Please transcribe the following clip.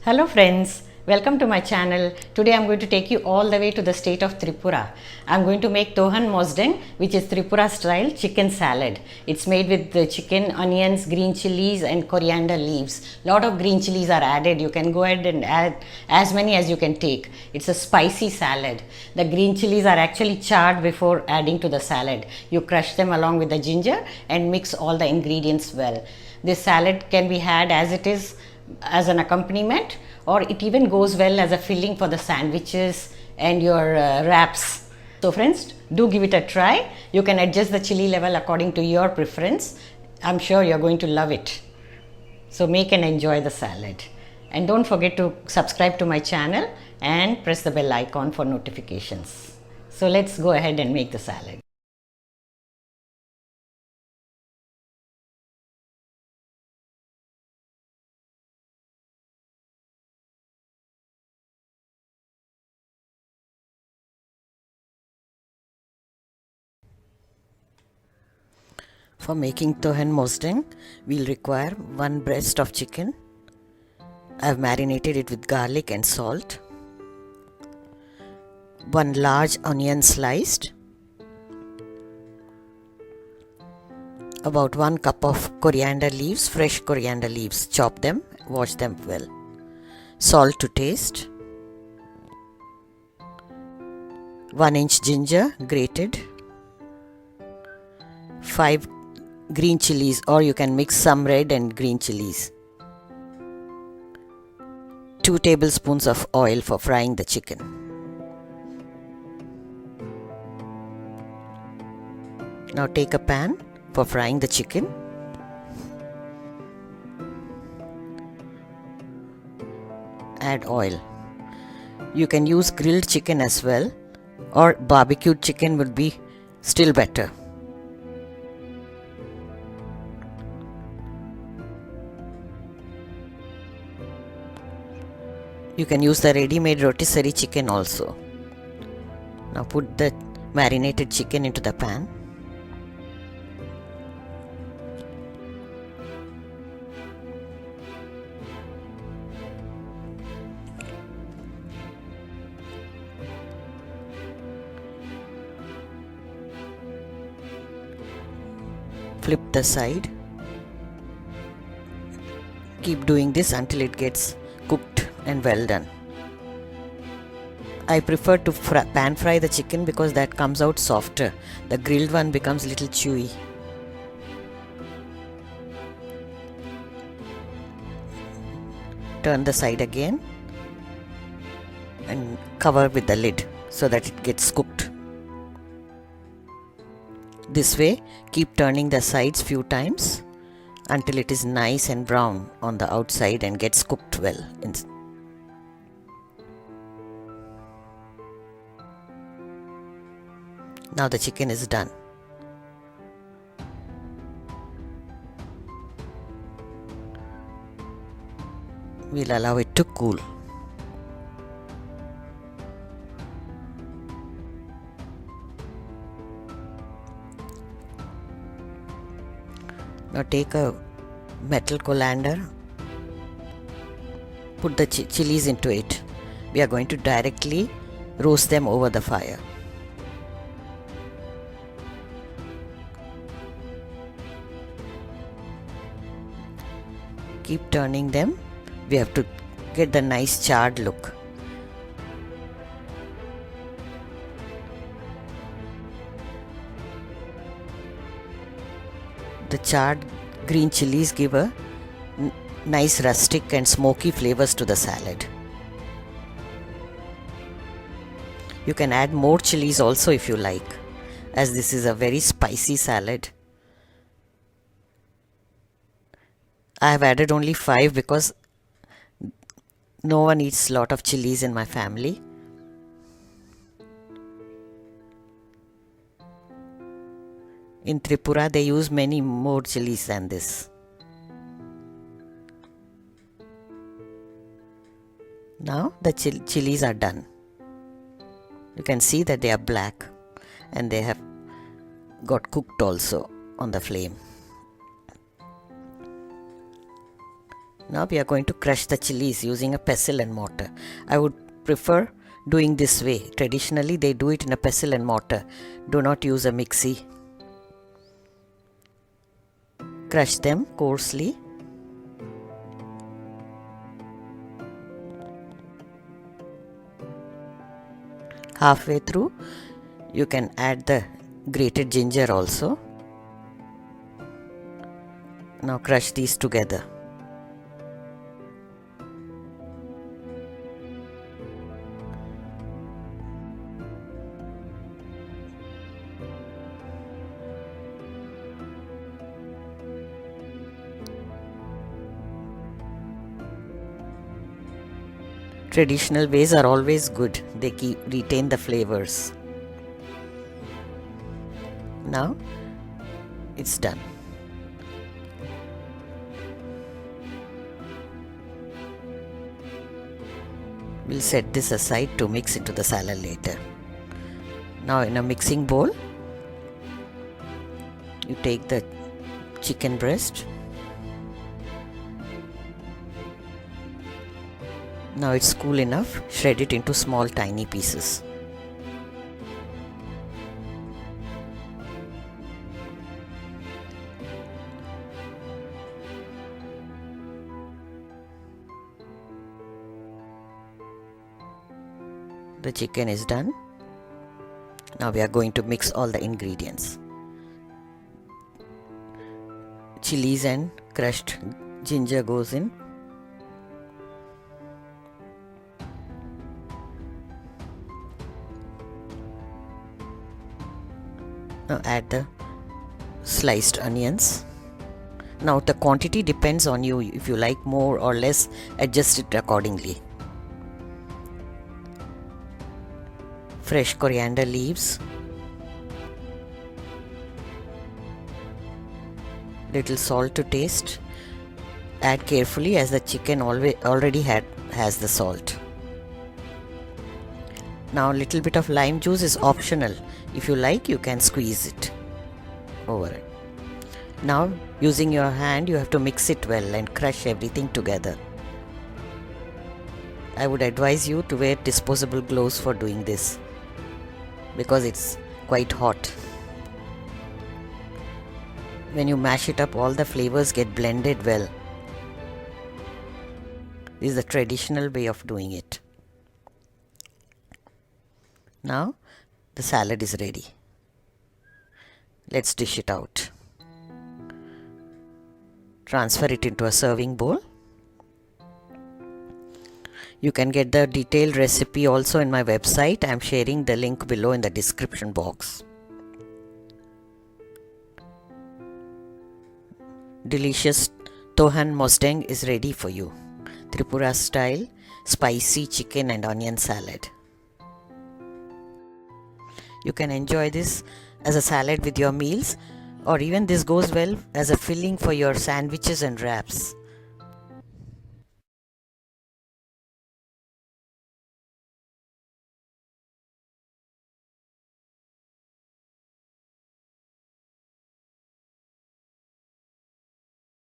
Hello friends, welcome to my channel. Today I am going to take you all the way to the state of Tripura. I am going to make Tohan Mosdeng, which is Tripura style chicken salad. It's made with the chicken, onions, green chillies and coriander leaves. Lot of green chillies are added. You can go ahead and add as many as you can take. It's a spicy salad. The green chillies are actually charred before adding to the salad. You crush them along with the ginger and mix all the ingredients well. This salad can be had as it is, as an accompaniment, or it even goes well as a filling for the sandwiches and your wraps. So friends, do give it a try. You can adjust the chili level according to your preference. I'm sure you're going to love it. So make and enjoy the salad. And don't forget to subscribe to my channel and press the bell icon for notifications. So let's go ahead and make the salad. For making Tohen Mosdeng, we'll require 1 breast of chicken. I've marinated it with garlic and salt. 1 large onion sliced. About 1 cup of coriander leaves, fresh coriander leaves. Chop them, wash them well. Salt to taste. 1 inch ginger, grated. 5 green chillies, or you can mix some red and green chillies. 2 tablespoons of oil for frying the chicken. Now take a pan for frying the chicken. Add oil. You can use grilled chicken as well, or barbecued chicken would be still better. You can use the ready-made rotisserie chicken also. Now put the marinated chicken into the pan. Flip the side. Keep doing this until it gets cooked and well done. I prefer to pan fry the chicken because that comes out softer. The grilled one becomes a little chewy. Turn the side again and cover with the lid so that it gets cooked. This way, keep turning the sides few times until it is nice and brown on the outside and gets cooked well. Now the chicken is done. We'll allow it to cool. Now take a metal colander, put the chilies into it. We are going to directly roast them over the fire. Keep turning them. We have to get the nice charred look. The charred green chilies give a nice rustic and smoky flavors to the salad. You can add more chilies also if you like, as this is a very spicy salad. I have added only 5 because no one eats a lot of chilies in my family. In Tripura, they use many more chilies than this. Now the chilies are done. You can see that they are black and they have got cooked also on the flame. Now we are going to crush the chilies using a pestle and mortar. I would prefer doing this way. Traditionally they do it in a pestle and mortar. Do not use a mixie. Crush them coarsely. Halfway through you can add the grated ginger also. Now crush these together. Traditional ways are always good. They retain the flavors. Now it's done. We'll set this aside to mix into the salad later. Now in a mixing bowl, you take the chicken breast. Now it's cool enough, shred it into small tiny pieces. The chicken is done. Now we are going to mix all the ingredients. Chilies and crushed ginger goes in. Now add the sliced onions. Now the quantity depends on you. If you like more or less, adjust it accordingly. Fresh coriander leaves. Little salt to taste. Add carefully as the chicken already has the salt. Now a little bit of lime juice is optional. If you like, you can squeeze it over it. Now using your hand, you have to mix it well and crush everything together. I would advise you to wear disposable gloves for doing this because it's quite hot. When you mash it up, all the flavors get blended well. This is the traditional way of doing it. Now the salad is ready. Let's dish it out. Transfer it into a serving bowl. You can get the detailed recipe also in my website. I am sharing the link below in the description box. Delicious Tohan Mosdeng is ready for you. Tripura style spicy chicken and onion salad. You can enjoy this as a salad with your meals, or even this goes well as a filling for your sandwiches and wraps.